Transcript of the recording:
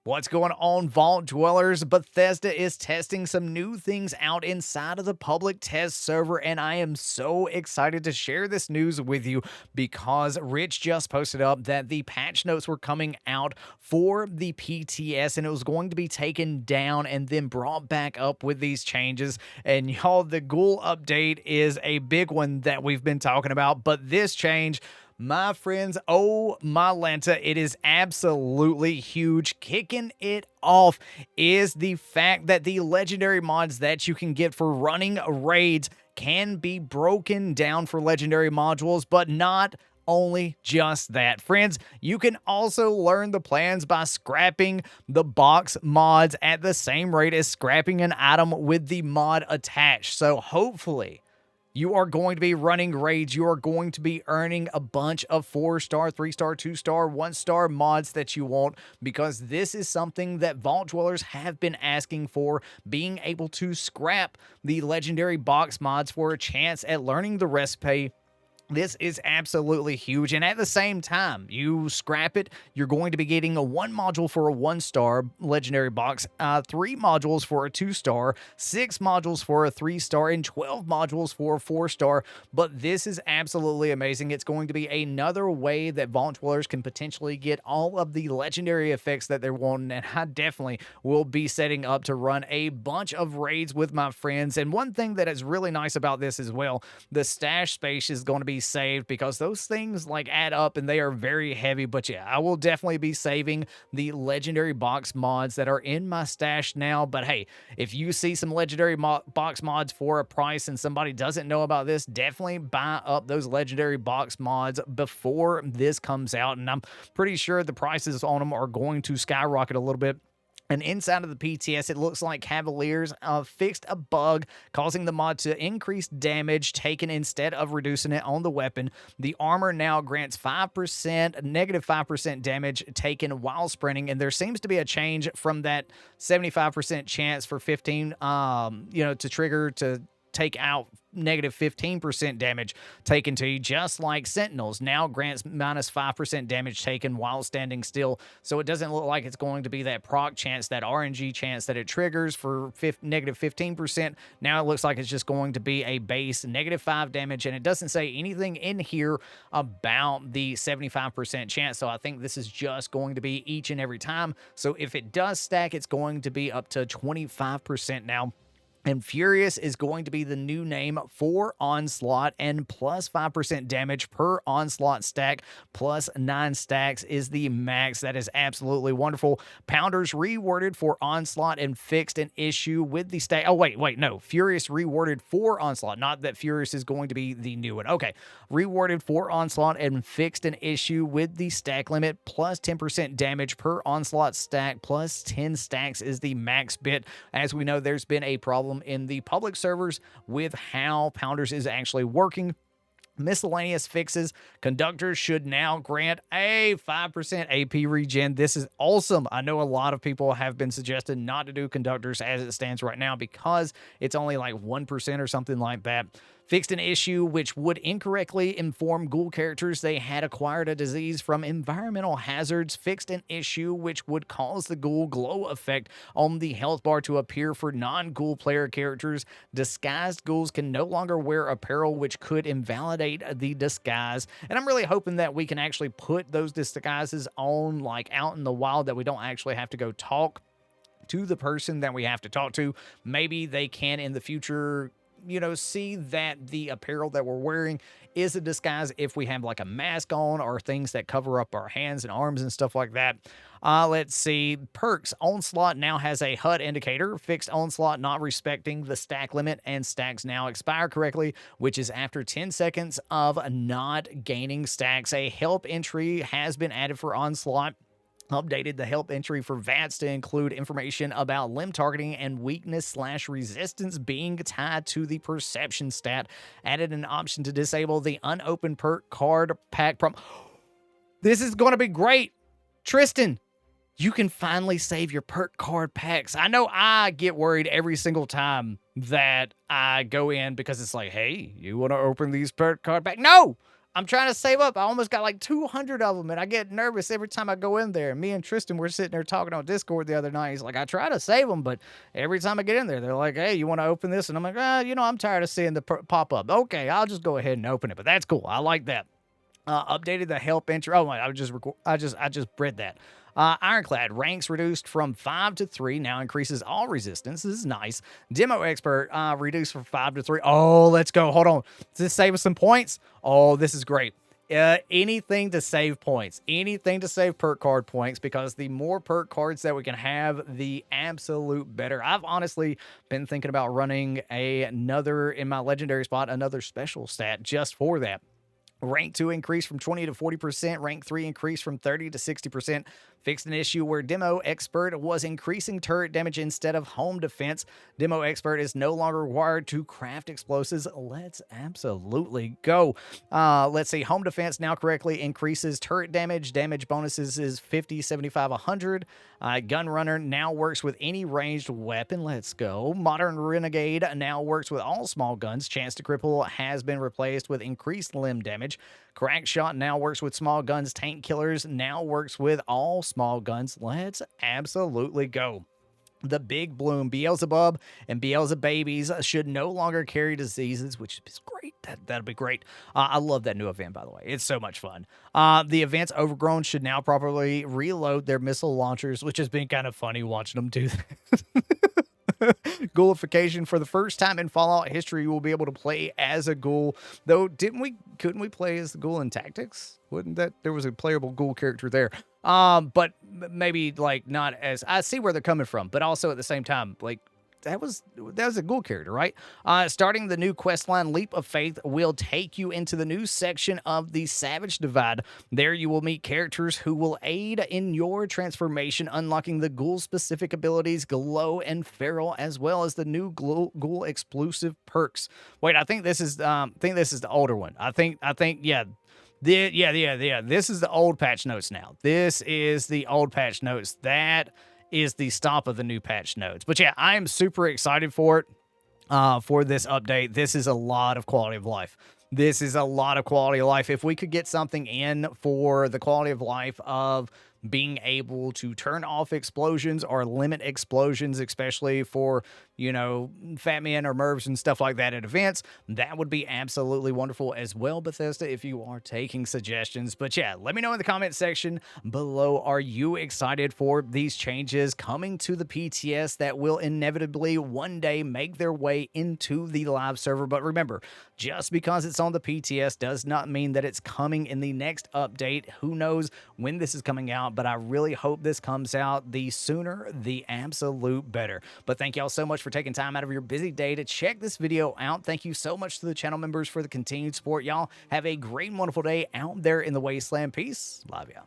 What's going on, Vault Dwellers? Bethesda is testing some new things out inside of the public test server, and I am so excited to share this news with you because Rich just posted up that the patch notes were coming out for the PTS, and it was going to be taken down and then brought back up with these changes. And y'all, the Ghoul update is a big one that we've been talking about, but this change, my friends, oh my Lanta, it is absolutely huge. Kicking it off is the fact that the legendary mods that you can get for running raids can be broken down for legendary modules, but not only just that. Friends, you can also learn the plans by scrapping the box mods at the same rate as scrapping an item with the mod attached. So hopefully you are going to be running raids. You are going to be earning a bunch of 4-star, 3-star, 2-star, 1-star mods that you want, because this is something that Vault Dwellers have been asking for, being able to scrap the legendary box mods for a chance at learning the recipe. This is absolutely huge, and at the same time, you scrap it, you're going to be getting a 1 module for a 1-star legendary box, 3 modules for a 2-star, 6 modules for a 3-star, and 12 modules for a 4-star. But this is absolutely amazing. It's going to be another way that Vault Dwellers can potentially get all of the legendary effects that they're wanting, and I definitely will be setting up to run a bunch of raids with my friends. And one thing that is really nice about this as well, the stash space is going to be saved, because those things like add up and they are very heavy. But yeah, I will definitely be saving the legendary box mods that are in my stash now. But hey, if you see some legendary box mods for a price and somebody doesn't know about this, definitely buy up those legendary box mods before this comes out, and I'm pretty sure the prices on them are going to skyrocket a little bit. And inside of the PTS, it looks like Cavaliers fixed a bug causing the mod to increase damage taken instead of reducing it on the weapon. The armor now grants 5%, negative 5% damage taken while sprinting, and there seems to be a change from that 75% chance for 15, to trigger to take out negative 15% damage taken to you, just like Sentinels now grants minus 5% damage taken while standing still. So it doesn't look like it's going to be that proc chance, that RNG chance that it triggers for negative 15%. Now it looks like it's just going to be a base negative 5 damage, and it doesn't say anything in here about the 75% chance. So I think this is just going to be each and every time. So if it does stack, it's going to be up to 25% now. And Furious is going to be the new name for Onslaught, and plus 5% damage per Onslaught stack, plus 9 stacks is the max. That is absolutely wonderful. Pounders reworded for Onslaught and fixed an issue with the stack. Oh, wait, no. Furious reworded for Onslaught, not that Furious is going to be the new one. Okay. Reworded for Onslaught and fixed an issue with the stack limit, plus 10% damage per Onslaught stack, plus 10 stacks is the max bit. As we know, there's been a problem in the public servers with how Pounders is actually working. Miscellaneous fixes. Conductors should now grant a 5% AP regen. This is awesome. I know a lot of people have been suggested not to do Conductors as it stands right now because it's only like 1% or something like that. Fixed an issue which would incorrectly inform ghoul characters they had acquired a disease from environmental hazards. Fixed an issue which would cause the ghoul glow effect on the health bar to appear for non-ghoul player characters. Disguised ghouls can no longer wear apparel which could invalidate the disguise. And I'm really hoping that we can actually put those disguises on like out in the wild, that we don't actually have to go talk to the person that we have to talk to. Maybe they can in the future, see that the apparel that we're wearing is a disguise if we have like a mask on or things that cover up our hands and arms and stuff like that. Let's see. Perks. Onslaught now has a HUD indicator. Fixed Onslaught not respecting the stack limit, and stacks now expire correctly, which is after 10 seconds of not gaining stacks. A help entry has been added for Onslaught. Updated the help entry for VATS to include information about limb targeting and weakness/resistance being tied to the perception stat. Added an option to disable the unopened perk card pack. This is going to be great. Tristan, you can finally save your perk card packs. I know I get worried every single time that I go in because it's like, hey, you want to open these perk card packs? No! I'm trying to save up. I almost got like 200 of them, and I get nervous every time I go in there. Me and Tristan were sitting there talking on Discord the other night. He's like, I try to save them, but every time I get in there, they're like, hey, you want to open this? And I'm like, I'm tired of seeing the pop up. Okay, I'll just go ahead and open it. But that's cool. I like that. Updated the help intro. Oh my! I just read that. Ironclad ranks reduced from 5 to 3. Now increases all resistance. This is nice. Demo expert reduced from 5 to 3. Oh, let's go. Hold on. Does this save us some points? Oh, this is great. Anything to save points, anything to save perk card points, because the more perk cards that we can have, the absolute better. I've honestly been thinking about running another in my legendary spot, another special stat just for that. Rank 2 increased from 20 to 40%. Rank 3 increased from 30 to 60%. Fixed an issue where Demo Expert was increasing turret damage instead of home defense. Demo Expert is no longer required to craft explosives. Let's absolutely go. Let's see. Home defense now correctly increases turret damage. Damage bonuses is 50, 75, 100. Gun Runner now works with any ranged weapon. Let's go. Modern Renegade now works with all small guns. Chance to cripple has been replaced with increased limb damage. Crack Shot now works with small guns. Tank Killers now works with all small guns. Let's absolutely go. The Big Bloom, Beelzebub and Beelzebabies should no longer carry diseases, which is great. That'll be great. I love that new event, by the way. It's so much fun. The event's Overgrown should now properly reload their missile launchers, which has been kind of funny watching them do that. Ghoulification. For the first time in Fallout history, you will be able to play as a ghoul. Though, couldn't we play as the ghoul in Tactics? Wouldn't that, there was a playable ghoul character there. But maybe like not as, I see where they're coming from, but also at the same time, like, that was a ghoul character, right? Starting the new questline, Leap of Faith, will take you into the new section of the Savage Divide. There you will meet characters who will aid in your transformation, unlocking the ghoul-specific abilities Glow and Feral, as well as the new ghoul exclusive perks. Wait, I think this is the older one. I think yeah. This is the old patch notes now. This is the old patch notes. That is the stop of the new patch notes. But yeah, I am super excited for it, for this update. This is a lot of quality of life. This is a lot of quality of life. If we could get something in for the quality of life of being able to turn off explosions or limit explosions, especially for, Fat Men or Mervs and stuff like that at events, that would be absolutely wonderful as well, Bethesda, if you are taking suggestions. But yeah, let me know in the comment section below, are you excited for these changes coming to the PTS that will inevitably one day make their way into the live server? But remember, just because it's on the PTS does not mean that it's coming in the next update. Who knows when this is coming out, but I really hope this comes out. The sooner, the absolute better. But thank y'all so much for taking time out of your busy day to check this video out. Thank you so much to the channel members for the continued support. Y'all have a great and wonderful day out there in the wasteland. Peace. Love ya.